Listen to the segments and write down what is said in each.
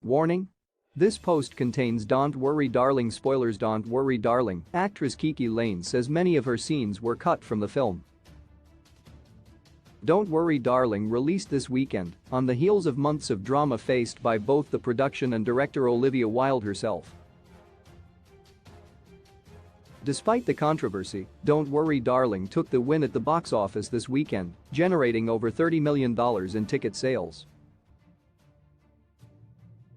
Warning: this post contains "Don't worry darling" spoilers. Don't worry darling, actress Kiki Layne says many of her scenes were cut from the film. Don't Worry Darling released this weekend on the heels of months of drama faced by both the production and director Olivia Wilde herself. Despite the controversy, Don't Worry Darling took the win at the box office this weekend, generating over $30 million in ticket sales.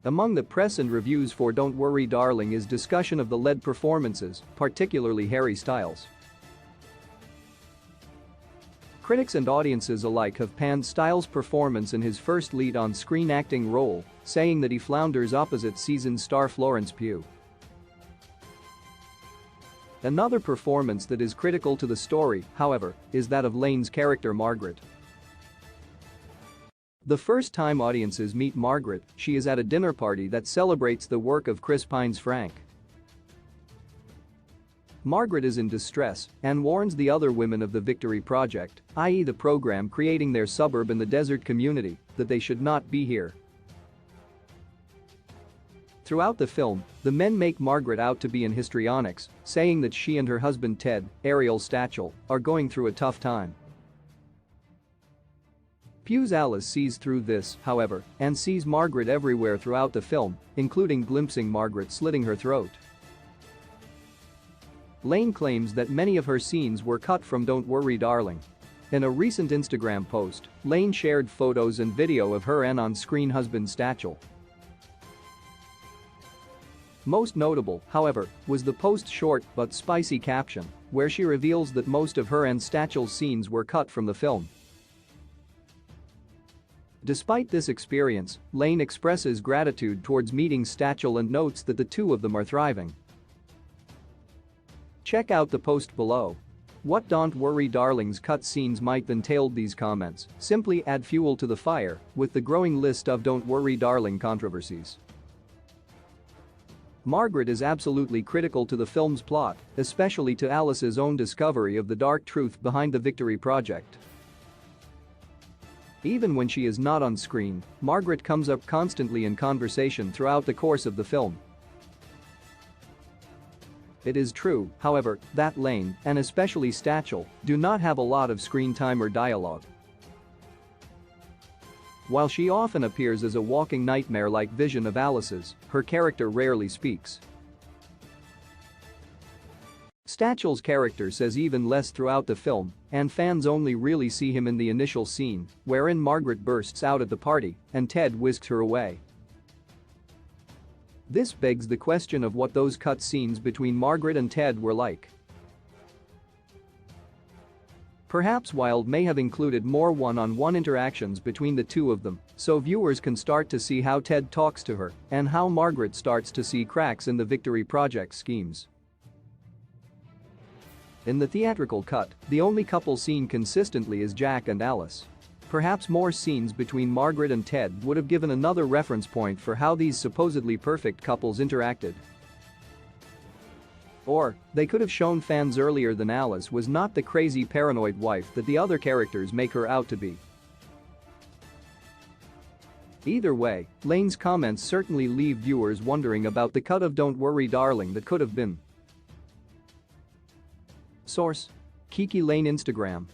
Among the press and reviews for Don't Worry Darling is discussion of the lead performances, particularly Harry Styles. Critics and audiences alike have panned Styles' performance in his first lead on-screen acting role, saying that he flounders opposite seasoned star Florence Pugh. Another performance that is critical to the story, however, is that of Layne's character Margaret. The first time audiences meet Margaret, she is at a dinner party that celebrates the work of Chris Pine's Frank. Margaret is in distress and warns the other women of the Victory Project, i.e. the program creating their suburb in the desert community, that they should not be here. Throughout the film, the men make Margaret out to be in histrionics, saying that she and her husband Ted, Ariel Stachel, are going through a tough time. Pugh's Alice sees through this, however, and sees Margaret everywhere throughout the film, including glimpsing Margaret slitting her throat. Layne claims that many of her scenes were cut from Don't Worry Darling. In a recent Instagram post, Layne shared photos and video of her and on-screen husband Stachel. Most notable, however, was the post's short but spicy caption, where she reveals that most of her and Stachel's scenes were cut from the film. Despite this experience, Layne expresses gratitude towards meeting Stachel and notes that the two of them are thriving. Check out the post below. What Don't Worry Darling's cut scenes might entail? These comments simply add fuel to the fire with the growing list of Don't Worry Darling controversies. Margaret is absolutely critical to the film's plot, especially to Alice's own discovery of the dark truth behind the Victory Project. Even when she is not on screen, Margaret comes up constantly in conversation throughout the course of the film. It is true, however, that Layne, and especially Stachel, do not have a lot of screen time or dialogue. While she often appears as a walking nightmare-like vision of Alice's, her character rarely speaks. Stachel's character says even less throughout the film, and fans only really see him in the initial scene, wherein Margaret bursts out at the party and Ted whisks her away. This begs the question of what those cut scenes between Margaret and Ted were like. Perhaps Wilde may have included more one-on-one interactions between the two of them, so viewers can start to see how Ted talks to her and how Margaret starts to see cracks in the Victory Project schemes. In the theatrical cut, the only couple seen consistently is Jack and Alice. Perhaps more scenes between Margaret and Ted would have given another reference point for how these supposedly perfect couples interacted. Or, they could have shown fans earlier that Alice was not the crazy paranoid wife that the other characters make her out to be. Either way, Layne's comments certainly leave viewers wondering about the cut of Don't Worry Darling that could have been. Source: Kiki Layne Instagram.